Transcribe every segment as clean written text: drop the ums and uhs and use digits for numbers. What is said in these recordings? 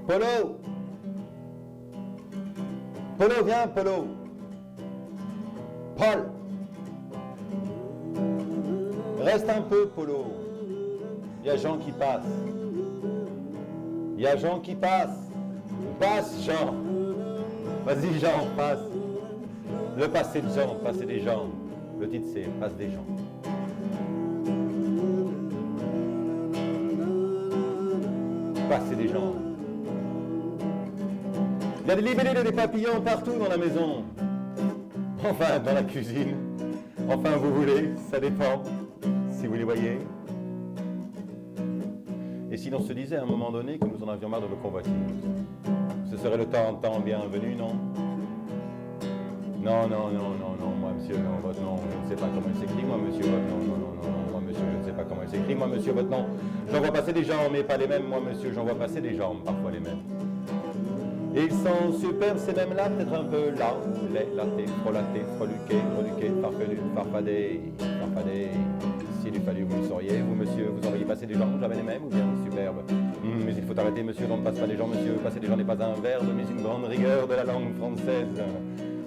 Polo! Polo, viens, Polo! Paul! Reste un peu, Polo. Il y a Jean qui passe. Il y a Jean qui passe. Passe, Jean. Vas-y, Jean, passe. Le passé de Jean, passer des gens. Le titre, c'est Passe des gens. Passer des gens. Il y a des libellés et des papillons partout dans la maison. Enfin, dans la cuisine. Enfin, vous voulez, ça dépend. Si vous les voyez. Et si l'on se disait à un moment donné que nous en avions marre de vos convoitises, ce serait le temps bienvenu, non? Non, moi, monsieur, non, votre nom, je ne sais pas comment il s'écrit, moi, monsieur, votre nom, non, moi, monsieur, je ne sais pas comment il s'écrit, moi, monsieur, votre nom. J'en vois passer des gens, mais pas les mêmes, moi, monsieur, j'en vois passer des jambes, parfois les mêmes. Et ils sont superbes, ces mêmes-là, peut-être un peu là, lait, laté, frelaté, freluqué, reluqué, farfelu, farfadé. S'il eût fallu, vous le sauriez, vous, monsieur, vous auriez passé des gens, jamais les mêmes, ou bien superbes. Mais il faut arrêter, monsieur, on ne passe pas des gens, monsieur, passer des gens n'est pas un verbe, mais une grande rigueur de la langue française.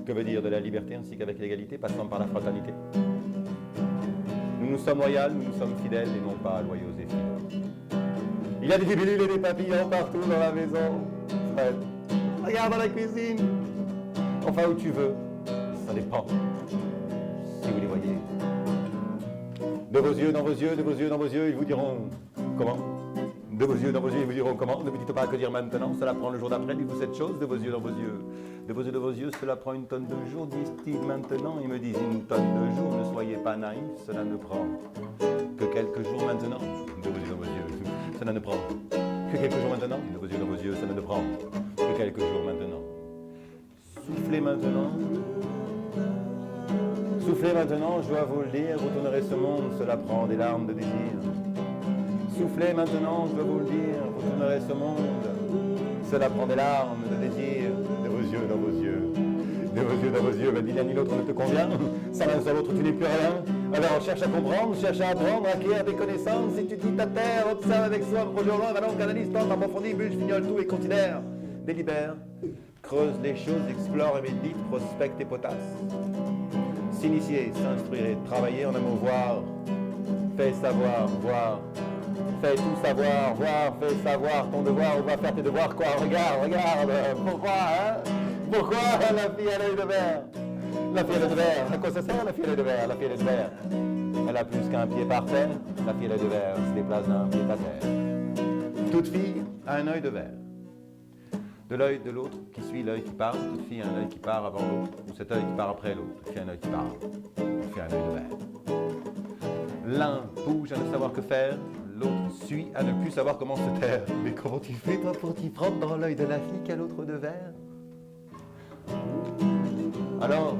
Que veut dire de la liberté ainsi qu'avec l'égalité, passant par la fraternité. Nous nous sommes loyaux, nous nous sommes fidèles et non pas loyaux et fidèles. Il y a des libellules et des papillons partout dans la maison. Fred, regarde dans la cuisine. Enfin, où tu veux, ça dépend. Si vous les voyez. De vos yeux, dans vos yeux, de vos yeux, dans vos yeux, ils vous diront comment? De vos yeux, dans vos yeux, ils vous diront comment? Ne vous dites pas que dire maintenant, cela prend le jour d'après, dites-vous cette chose, de vos yeux, dans vos yeux. De vos yeux, de vos yeux, cela prend une tonne de jours, disent-ils maintenant, ils me disent une tonne de jours, ne soyez pas naïfs, cela ne prend que quelques jours maintenant. De vos yeux, dans vos yeux, cela ne prend que quelques jours maintenant. De vos yeux, dans vos yeux, cela ne prend que quelques jours maintenant. Soufflez maintenant. Soufflez maintenant, je dois vous le dire, vous tournerez ce monde, cela prend des larmes de désir. Soufflez maintenant, je dois vous le dire, vous tournerez ce monde, cela prend des larmes de désir. De vos yeux, dans vos yeux, de vos yeux, dans vos yeux, ni l'un ni l'autre ne te convient, ça l'un sans l'autre tu n'es plus rien. Alors cherche à comprendre, cherche à apprendre, acquérir des connaissances, étudie ta terre, observe avec soi, projet au loin, va donc analyse, tente, approfondit, bûche, fignole tout et considère, délibère, creuse les choses, explore et médite, prospecte et potasse. S'initier, s'instruire et travailler en un mot, voir, fait savoir, voir, fais tout savoir, voir, fais savoir ton devoir, on va faire tes devoirs, quoi, regarde, pourquoi, hein? Pourquoi la fille à l'œil de verre? La fille à l'œil de verre, à quoi ça sert la fille à l'œil de verre? La fille à l'œil de verre, elle a plus qu'un pied par terre, la fille à l'œil de verre se déplace d'un pied à terre. Toute fille a un œil de verre. De l'œil de l'autre qui suit l'œil qui part, toute fille a un œil qui part avant l'autre, ou cet œil qui part après l'autre, toute fille a un œil qui part, toute fille a un œil de verre. L'un bouge à ne savoir que faire, l'autre suit à ne plus savoir comment se taire. Mais comment tu fais toi pour t'y prendre dans l'œil de la fille qui a l'autre de verre? Alors,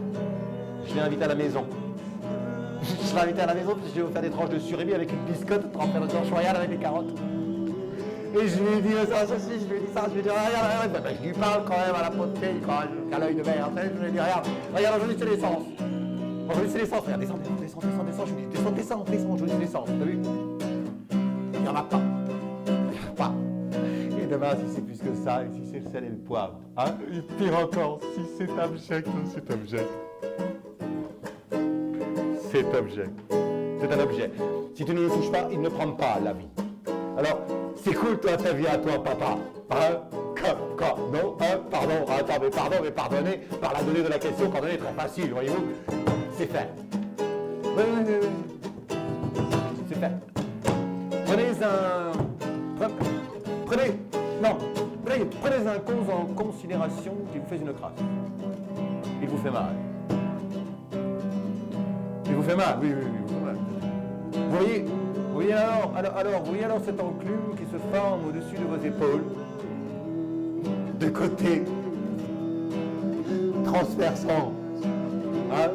je l'ai invité à la maison. Je l'ai invité à la maison parce que je vais vous faire des tranches de surimi avec une biscotte trempée dans un royal avec des carottes. Et je lui ai dit ça, je lui ai dit ça, je lui ai dit regarde, je lui parle quand même à la peau de fille, quand même, à l'œil de verre. Je lui ai dit regarde, aujourd'hui c'est l'essence. Aujourd'hui c'est l'essence, regarde, descends, je lui dis descends, aujourd'hui c'est l'essence, t'as vu? Il n'y en a pas. Et demain, si c'est plus que ça, et si c'est le sel et le poivre, hein? Et pire encore, si c'est abject, c'est abject. C'est abject. C'est un objet. Si tu ne le touches pas, il ne prend pas la vie. Alors, c'est cool toi, ta vie à toi, papa. Hein? Non, hein? Pardon, attends, mais pardonnez, par la donnée de la question, pardonnez, très facile, voyez-vous. C'est fait. Oui. C'est fait. Prenez un cause en considération qui vous fait une crasse. Il vous fait mal. Il vous fait mal, oui, il vous fait mal. Vous voyez alors cette enclume qui se forme au-dessus de vos épaules, de côté, transversant. Hein?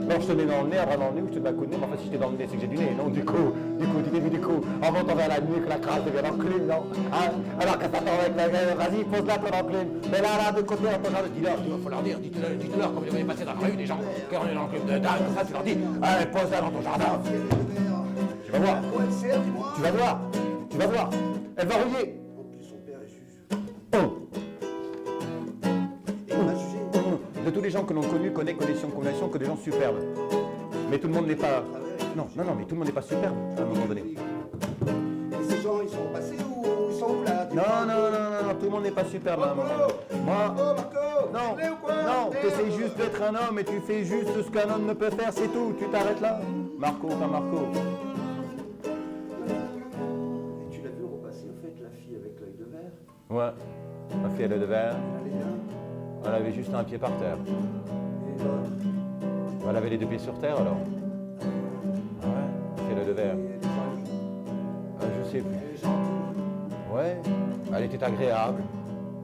Alors je te mets dans le nez, avant dans le nez, ou je te mets un coup de nez, mais enfin si je t'ai dans le nez, c'est que j'ai du nez, non? Du coup, en montant vers la nuque, la crasse devient l'enclume, non? Hein? Alors qu'à t'attendre avec la gueule, vas-y, pose-la ton enclume. Mais là, de côté, en posant, dis-leur, il faut leur dire, dites-leur, comme vous voyez passer dans la rue, des gens qui ont une enclume de dingue, comme ça, tu leur dis, allez, pose-la dans ton jardin. Tu vas voir. Tu vas voir. Elle va rouiller. En plus, son père est tous les gens que l'on connu, connaît, connaissions, que des gens superbes. Mais tout le monde n'est pas... Non, mais tout le monde n'est pas superbe à un moment donné. Et ces gens, ils sont passés ou ils sont où là? Non, tout le monde n'est pas superbe à un moment donné. Moi... Non, tu essaies juste d'être un homme et tu fais juste ce qu'un homme ne peut faire, c'est tout. Tu t'arrêtes là. Marco, pas Marco. Et tu l'as vu repasser en fait, la fille avec l'œil de verre? Ouais, la fille à l'œil de verre. Elle allait bien. Elle avait juste un pied par terre. Et l'autre? Elle avait les deux pieds sur terre alors. Ah ouais, la fille à l'œil de verre. Et elle est jolie. Je sais plus. Elle est gentille. Ouais, elle était agréable,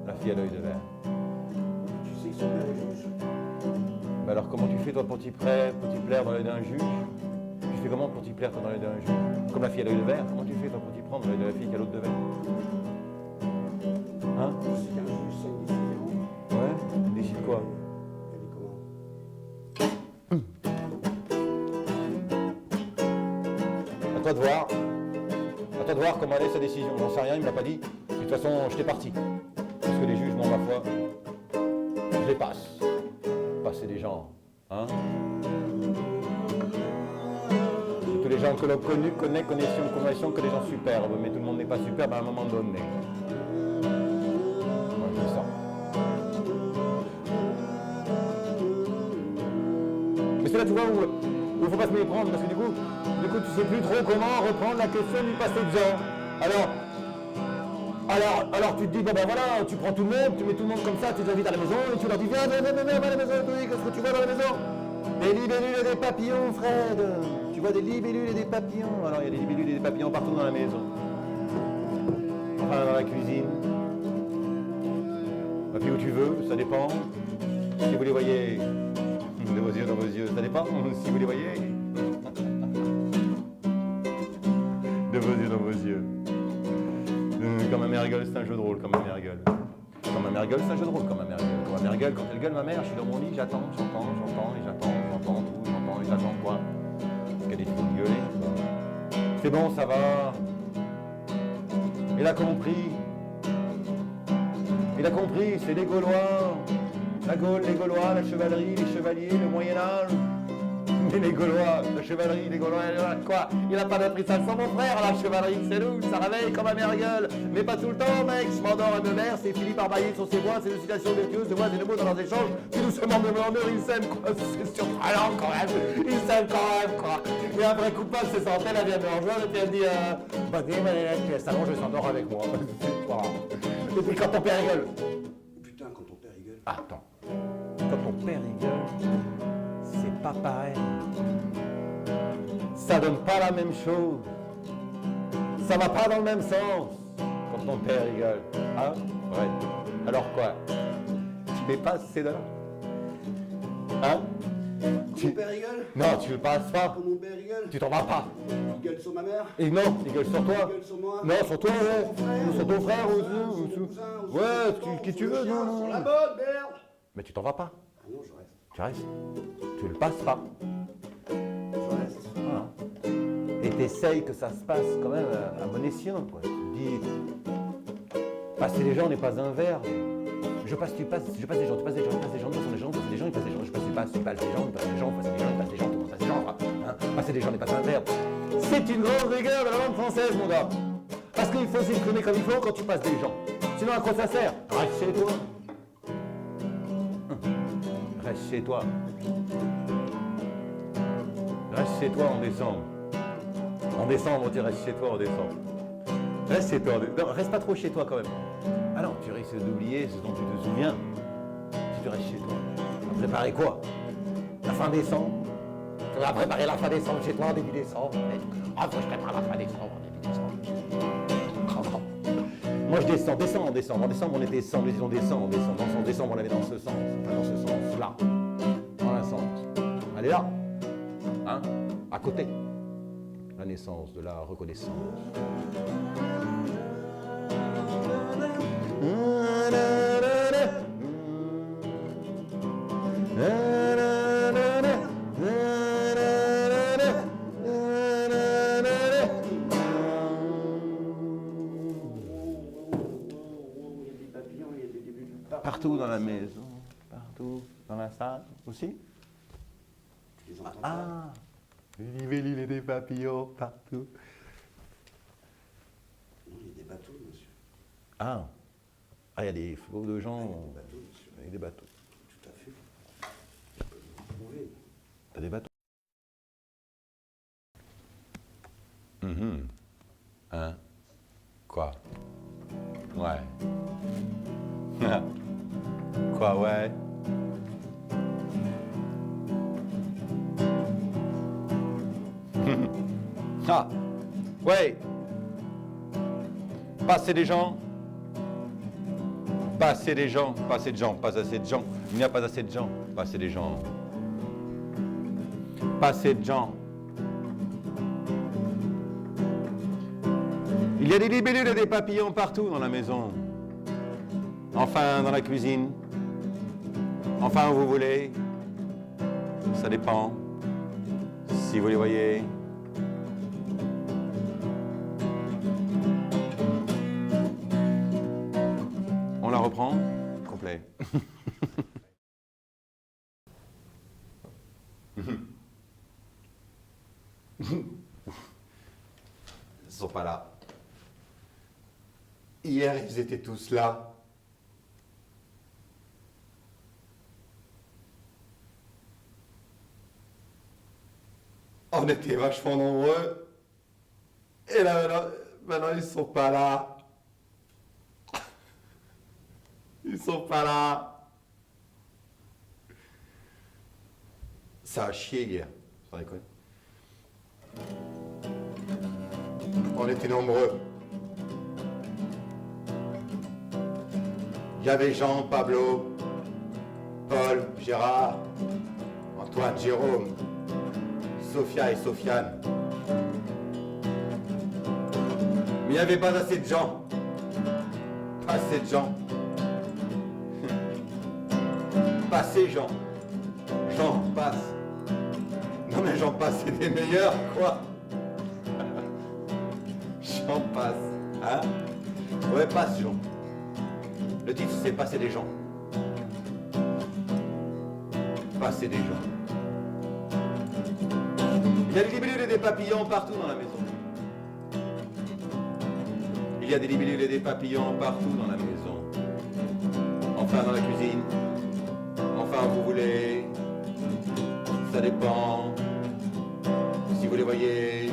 la fille à l'œil de verre. Tu sais que son père est juge. Mais alors comment tu fais toi pour t'y plaire dans l'œil d'un juge? Tu fais comment pour t'y plaire toi dans l'œil d'un juge? Comme la fille à l'œil de verre, comment tu fais toi pour t'y prendre dans l'œil de la fille qui a l'autre de verre? Hein? Tu sais qu'un juge, c'est une décision. Ouais, décide quoi? Elle est comment? À toi de voir. À toi de voir comment elle est sa décision. J'en sais rien, il me l'a pas dit. De toute façon, j'étais parti. Parce que les jugements, ma foi, je les passe. Passer des gens. Hein? Et tous les gens que l'on connu, connaît, connaissions, que des gens superbes. Mais tout le monde n'est pas superbe à un moment donné. Moi, je dis ça. Mais c'est là, tu vois, où il ne faut pas se méprendre, parce que du coup, tu sais plus trop comment reprendre la question du passé de gens. Alors tu te dis, bon ben voilà, tu prends tout le monde, tu mets tout le monde comme ça, tu les invites à la maison, et tu leur dis, viens, va à la maison, qu'est-ce que tu vois dans la maison? Des libellules et des papillons, Fred. Tu vois des libellules et des papillons. Alors il y a des libellules et des papillons partout dans la maison. Enfin, dans la cuisine. Et puis où tu veux, ça dépend. Si vous les voyez, de vos yeux, ça dépend. Si vous les voyez. De vos yeux, dans vos yeux. Quand ma mère gueule, c'est un jeu de rôle, quand ma mère gueule. Quand ma mère gueule, c'est un jeu de rôle, quand ma mère gueule. Quand ma mère gueule, quand elle gueule, ma mère, je suis dans mon lit, j'attends, et j'attends quoi. Parce qu'elle est fini de gueuler. C'est bon, ça va. Il a compris. C'est les Gaulois. La Gaule, les Gaulois, la chevalerie, les chevaliers, le Moyen-Âge. Mais les Gaulois, la chevalerie, les Gaulois, quoi? Il n'a pas appris ça sans mon frère, la chevalerie, c'est nous, ça réveille comme ma mère gueule. Mais pas tout le temps, mec, je m'endors à 9 heures, c'est Philippe Arbaillé sur ses voix, c'est une citation vertueuse, de voix et de mots dans leurs échanges, puis doucement de murmure, ils s'aiment, quoi, c'est surprenant quand même, ils s'aiment quand même, quoi. Et un vrai coupable, c'est Santel, elle vient me rejoindre, et puis elle dit, bonne nuit, Marie-Hélène, puis elle s'allonge et s'endort avec moi. Voilà. Et puis quand ton père gueule. Putain, quand ton père il gueule. Attends, quand ton père il gueule, c'est pas pareil. Ça donne pas la même chose. Ça va pas dans le même sens quand ton père rigole. Hein? Ouais. Alors quoi? Tu dépasses ces deux-là? Hein? Ton père il gueule? Non, tu le passes pas. Quand mon père il gueule? Tu t'en vas pas. Il gueule sur ma mère? Et non, il gueule sur toi. Il gueule sur moi? Non, sur toi, ouais. Sur Sur ton frère ou mon sur... cousin, Ouais, qui tu veux, non. Sur la bonne merde! Mais tu t'en vas pas. Ah non, je reste. Tu restes. Tu le passes pas. Je reste. Voilà. Et t'essayes que ça se passe quand même à bon escient, quoi. Tu te dis, passer les gens n'est pas un verbe. Je passe des gens, tu passes des gens, ils passent des gens, je passe des gens, tu passes des gens, tout le monde passe des gens, quoi. Hein. Passer des gens n'est pas un verbe. C'est une grande rigueur de la langue française, mon gars. Parce qu'il faut s'exprimer comme il faut quand tu passes des gens. Sinon, à quoi ça sert? Reste chez toi. Reste chez toi. Reste chez toi en décembre. En décembre, tu restes chez toi en décembre. Reste chez toi. Non, reste pas trop chez toi quand même. Ah non, tu risques d'oublier ce dont tu te souviens. Si tu restes chez toi. Tu vas préparer quoi? La fin décembre? Tu vas préparer la fin décembre chez toi en début décembre. Ah, faut que je prépare la fin décembre en début décembre. Moi je descends en décembre. En décembre on était 100, nous disons descend. En décembre on l'avait dans ce sens. Enfin, dans ce sens-là. Dans un sens. Elle est là. Hein? À côté. La naissance de la reconnaissance. Partout dans la maison, partout dans dans la salle aussi? Tu les entends pas? Ah! Il y a des papillons partout. Non, il y a des bateaux, monsieur. Ah! Ah, il y a des flots de gens Il y a des bateaux, monsieur. avec des bateaux. Tout à fait. Je peux vous prouver. T'as des bateaux? Mhm. Hein? Quoi? Ouais. Quoi, ouais? Ah! Ouais! Pas assez des gens? Pas assez des gens, pas assez de gens, pas assez de gens. Il n'y a pas assez de gens, pas assez des gens. Pas assez de gens. Il y a des libellules et des papillons partout dans la maison. Enfin, dans la cuisine. Enfin, où vous voulez. Ça dépend. Si vous les voyez. On la reprend? Complet. Ils sont pas là. Hier, ils étaient tous là. On était vachement nombreux. Et là, maintenant ils sont pas là. Ils sont pas là. Ça a chié hier. Sans déconner. On était nombreux. Il y avait Jean, Pablo, Paul, Gérard, Antoine, Jérôme, Sophia et Sofiane. Mais il n'y avait pas assez de gens. Pas assez de gens. Pas assez gens. J'en passe. Non mais j'en passe, c'est des meilleurs, quoi. J'en passe. Hein? Ouais, passe, Jean. Le titre, c'est Passer des gens. Passer des gens. Il y a des libellules et des papillons partout dans la maison. Il y a des libellules et des papillons partout dans la maison. Enfin, dans la cuisine. Enfin, vous voulez. Ça dépend. Si vous les voyez.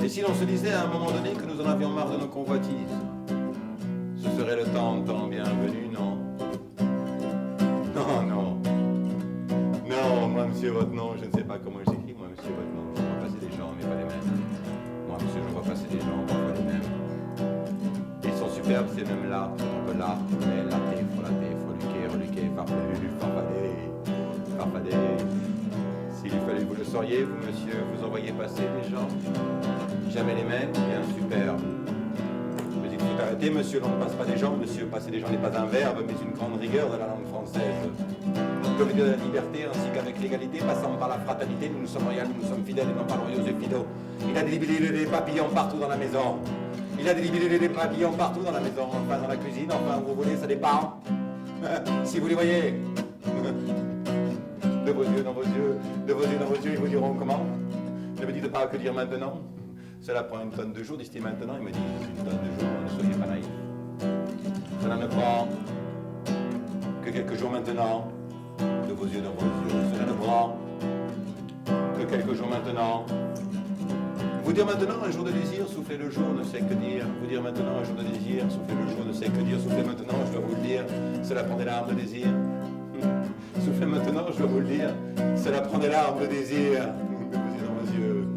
Et si l'on se disait à un moment donné que nous en avions marre de nos convoitises, ce serait le temps bienvenu, non? Non, non. Non, moi, monsieur, votre nom, je ne sais pas comment il s'écrit. Moi, monsieur, votre nom, je vois passer des gens, mais pas les mêmes. Moi, monsieur, je vois passer des gens, parfois les mêmes. Ils sont superbes, ces mêmes-là, un peu là, mais laté, froluqué, reluqué, farfelu, farfadé, farfadé. S'il fallait que vous le sauriez, vous, monsieur, vous envoyez passer des gens. Jamais les mêmes, bien superbes. Mais il faut arrêter, monsieur, l'on ne passe pas des gens. Monsieur, passer des gens n'est pas un verbe, mais une grande rigueur de la langue française. Comme de la liberté, ainsi qu'avec l'égalité, passant par la fraternité, nous sommes royaux, nous sommes fidèles et non pas loyaux et fidèles. Il y a des libellules et des papillons partout dans la maison. Il y a des libellules et des papillons partout dans la maison. Enfin, dans la cuisine, enfin, où vous voulez, ça dépend. Si vous les voyez. De vos yeux dans vos yeux, de vos yeux dans vos yeux, ils vous diront comment? Ne me dites pas que dire maintenant. Cela prend une tonne de jours, disent-ils maintenant. Ils me disent une tonne de jours, ne soyez pas naïfs. Cela ne prend que quelques jours maintenant. De vos yeux dans vos yeux, cela ne prend que quelques jours maintenant. Vous dire maintenant un jour de désir, souffler le jour, ne sait que dire. Vous dire maintenant un jour de désir, souffler le jour, ne sait que dire. Souffler maintenant, je dois vous le dire, cela prend des larmes de désir. Soufflez maintenant, je dois vous le dire, cela prend des larmes de désir. De vos yeux dans vos yeux.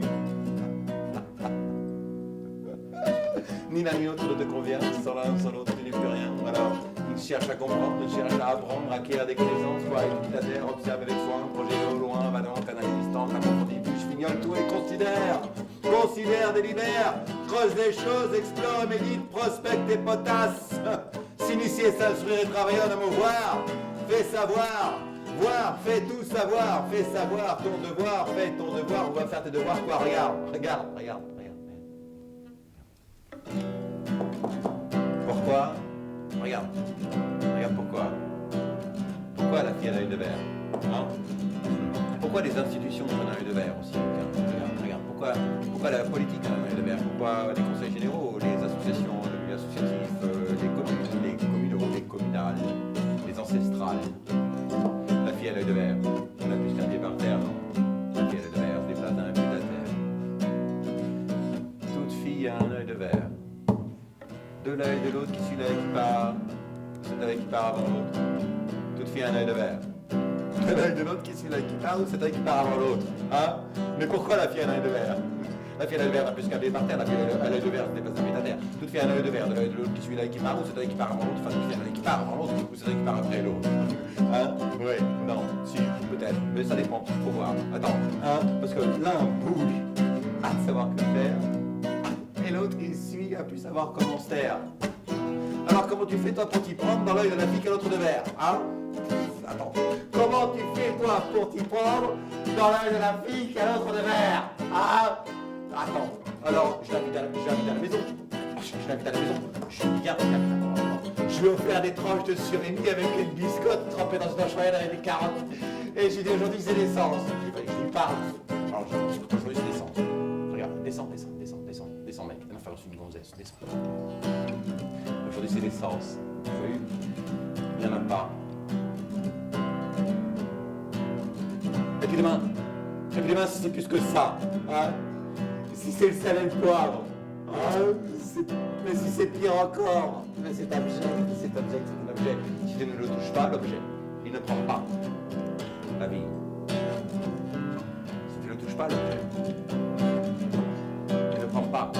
Ni l'un ni l'autre ne te convient, sans l'un, sans l'autre, tu n'es plus rien. Alors, il cherche à comprendre, il cherche à apprendre, acquérir des connaissances, quoi, utilitaire, observe avec soin, projet au loin, valant, analyse distante, approfondie, puis je fignole tout et considère, délibère, creuse les choses, explore, médite, prospecte et potasse. S'initier, s'instruire et travailler en amour, fais savoir, voir, fais tout savoir, fais savoir ton devoir, fais ton devoir, on va faire tes devoirs, quoi, regarde. Pourquoi? Regarde pourquoi. fille a l'œil de verre? Hein? Pourquoi les institutions ont un œil de verre aussi? Regarde. Pourquoi la politique a un œil de verre? Pourquoi les conseils généraux, les associations, le milieu associatif, les communes, les communaux, les communales, les ancestrales? La fille a l'œil de verre. On a plus qu'un pied par terre, non? La fille a l'œil de verre se déplace d'un but à terre. Toute fille a un œil de verre. De l'œil de l'autre qui suit l'œil qui part. Cet œil qui part avant l'autre. Toute fille a un œil de verre. De l'œil de l'autre qui suit l'œil qui part ou cet œil qui part avant l'autre. Hein? Mais pourquoi la fille a un œil de verre? La fille a l'œil de verre n'a plus qu'un pied par terre. La fille a l'œil de verre se déplace d'un pied à terre. Toute fille a un œil de verre. De l'œil de l'autre qui suit l'œil qui part ou cet œil qui part avant l'autre. Enfin, toute fille a un œil qui part avant l'autre ou cet œil qui part après l'autre. Hein? Oui, non, si, peut-être. Mais ça dépend. Faut voir. Attends. Hein? Parce que l'un bouge à savoir que faire. Et l'autre il suit à plus savoir comment se taire. Alors comment tu fais toi pour t'y prendre dans l'œil de la fille qui a l'autre de verre? Hein? Attends. Comment tu fais toi pour t'y prendre dans l'œil de la fille qui a l'autre de verre? Hein? Attends. Alors je l'invite à la maison. Je l'invite à la maison. Je lui dis viens. Je vais offrir des tranches de surimi avec une biscotte trempée dans une hachoyenne avec des carottes. Et je lui dis aujourd'hui c'est l'essence. Je lui parle. Alors je dis aujourd'hui c'est l'essence. Regarde, descends mec. Enfin, c'est une gonzesse, descends. Aujourd'hui, c'est l'essence. Oui. Il n'y en a pas. Et puis demain, si c'est plus que ça, hein, si c'est le sel et le poivre, hein, mais si c'est pire encore, mais cet objet, c'est un objet. Si tu ne le touches pas, l'objet, il ne prend pas la vie. Si tu ne le touches pas, l'objet, il ne prend pas.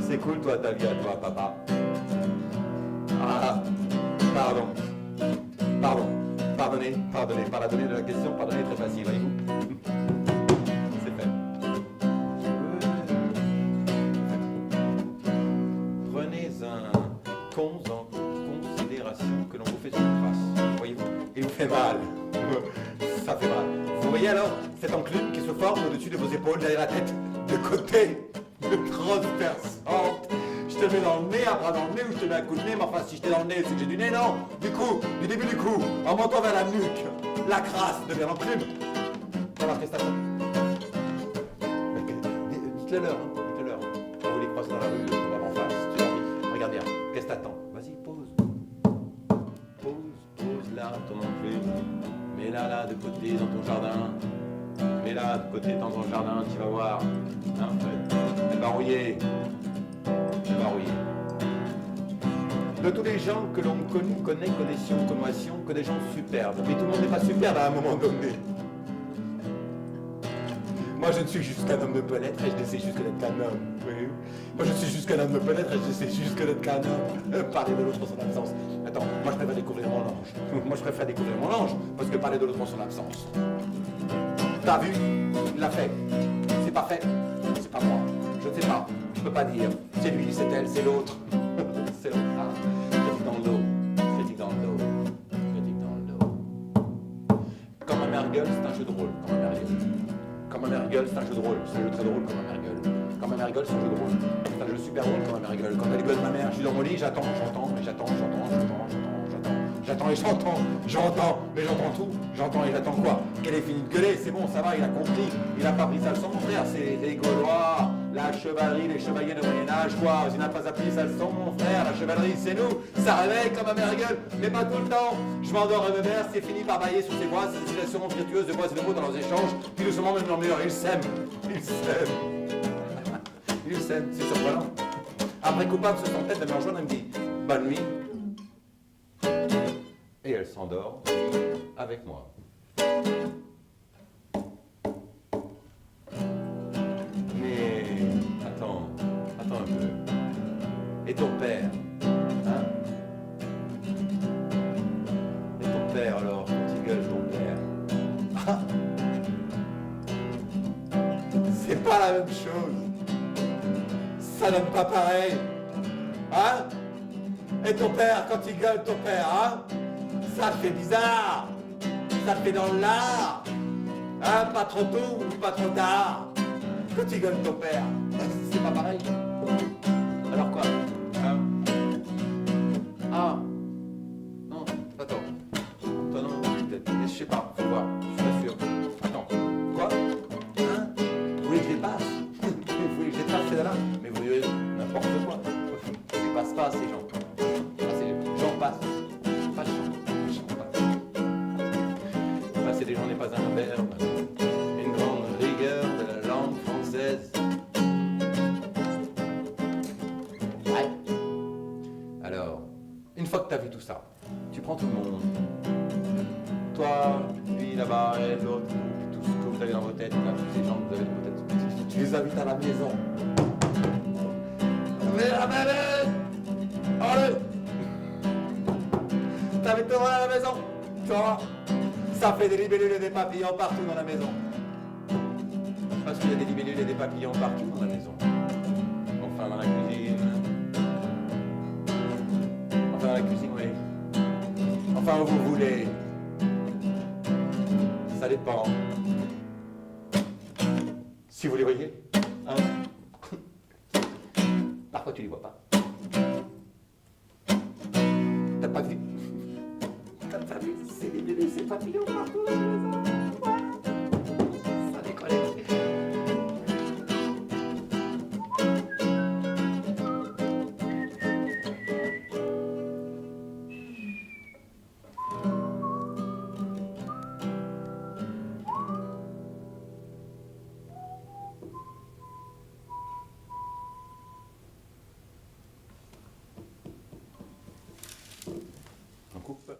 C'est cool, toi, ta vie à toi, papa. Ah, pardonnez, pardonnez de la question, pardonnez, très facile, voyez-vous. C'est fait. Prenez un en considération que l'on vous fait sur la face, voyez-vous, et vous fait mal. Ça fait mal. Vous voyez alors cette enclume qui se forme au-dessus de vos épaules, derrière la tête, de côté, de transversante. Je te mets dans le nez, un bras dans le nez, ou je te mets un coup de nez, mais enfin si je t'ai dans le nez, c'est que j'ai du nez, non. Du coup, du début du cou, en montant vers la nuque, la crasse devient l'enclume. Alors qu'est-ce que ça fait? Dites-le leur, Quand vous les croisez dans la rue, on va en face, si tu as envie. Regarde bien, qu'est-ce que t'attends? Vas-y, pose là ton enclume. Mets-la de côté dans ton jardin. Mets-la de côté dans ton jardin, tu vas voir. Hein, Fred? Elle va rouiller. De tous les gens que l'on connaissions que des gens superbes. Mais tout le monde n'est pas superbe à un moment donné. Moi je ne suis juste qu'un homme de peut-être et je n'essaie juste que d'être qu'un homme. Oui. Moi je suis juste qu'un homme de peut-être et je n'essaie juste que d'être qu'un homme. Parler de l'autre en son absence. Attends, moi je préfère découvrir mon ange. Parce que parler de l'autre en son absence. T'as vu? Il l'a fait. C'est pas fait. C'est pas moi. Je ne sais pas. Je peux pas dire. C'est lui, c'est elle, c'est l'autre. C'est l'autre. Critique dans le dos. Quand ma mère gueule, c'est un jeu de rôle. Quand ma mère gueule, c'est un jeu de rôle. C'est un jeu très drôle quand ma mère gueule. Quand ma mère gueule, c'est un jeu de rôle. C'est un jeu super drôle quand ma mère gueule. Quand elle gueule ma mère, je suis dans mon lit, j'attends, mais j'entends, mais j'entends tout, j'entends et j'attends quoi? Qu'elle ait fini de gueuler, c'est bon, ça va, il a compris, il a pas pris sa leçon, mon frère, c'est les Gaulois, la chevalerie, les chevaliers de Moyen-Âge, quoi, il n'a pas appris sa leçon, mon frère, la chevalerie, c'est nous, ça réveille comme ma mère gueule, mais pas tout le temps, je m'endors et me mère, c'est fini par bailler sur ses voix, ces citations virtueuses de voix et de mots dans leurs échanges, puis doucement même murmure, ils s'aiment, c'est surprenant. Après coupable se sent tête de me rejoindre, elle me dit, bonne nuit. Et elle s'endort avec moi. Mais attends un peu. Et ton père, hein? Et ton père alors, quand il gueule ton père? Ah, c'est pas la même chose. Ça donne pas pareil. Hein? Et ton père, quand il gueule ton père, hein? Ça te fait bizarre, ça te fait dans le lard, hein, pas trop tôt ou pas trop tard. Quand tu gueules ton père, c'est pas pareil. Alors quoi, hein? Ah, non, là, mais vous direz n'importe quoi. Ils passent pas, ces gens. J'en passe. Pas de gens. J'en passe. Passer des gens n'est pas un verbe. Une grande rigueur de la langue française. Ouais. Alors, une fois que tu as vu tout ça, tu prends tout le monde. Toi, lui là-bas, et l'autre, tout ce que vous avez dans vos têtes, là, tous ces gens que vous avez dans vos têtes, tu les invites à la maison. Mais la maison! Allez! T'invites tout le monde à la maison, tu vois? Ça fait des libellules et des papillons partout dans la maison. Parce qu'il y a des libellules et des papillons partout dans la maison. Enfin dans la cuisine. Enfin dans la cuisine, oui. Enfin où vous voulez. Ça dépend. Si vous les voyez, hein? Parfois tu les vois pas. T'as pas vu? T'as pas vu? C'est des bébés, c'est papillons partout dans la maison. Ça décolle. On coupe.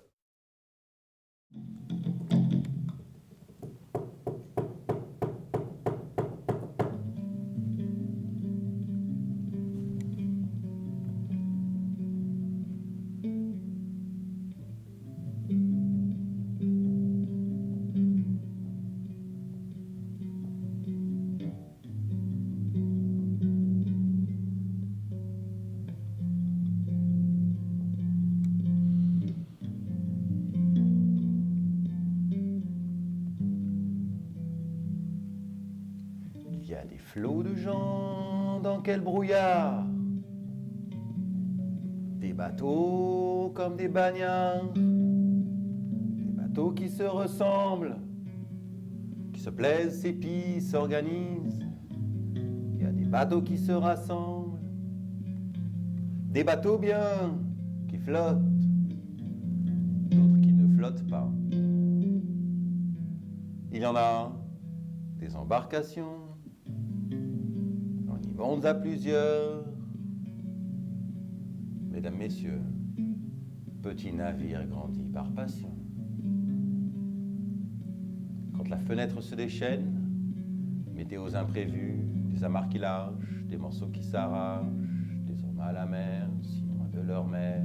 Il y a des flots de gens dans quel brouillard? Des bateaux comme des bagnards, des bateaux qui se ressemblent, qui se plaisent, s'épient, s'organisent. Il y a des bateaux qui se rassemblent, des bateaux bien qui flottent, d'autres qui ne flottent pas. Il y en a des embarcations, on y monte à plusieurs. Mesdames, messieurs, petit navire grandi par passion. Quand la fenêtre se déchaîne, météos imprévus, des amarquilages, des morceaux qui s'arrachent, des hommes à la mer, si loin de leur mère,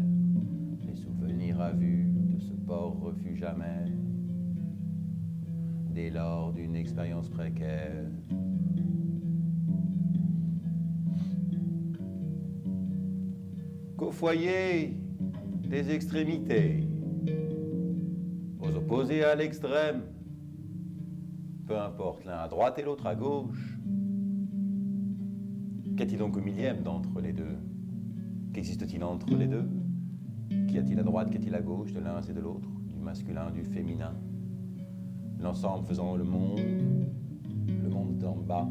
les souvenirs à vue de ce port refuge amer. Dès lors d'une expérience précaire. Qu'au foyer des extrémités, aux opposés à l'extrême, peu importe l'un à droite et l'autre à gauche, qu'y-a-t-il donc au millième d'entre les deux? Qu'existe-t-il entre les deux? Qu'y a-t-il à droite, qu'y a-t-il à gauche de l'un et de l'autre, du masculin, du féminin? L'ensemble faisant le monde d'en bas.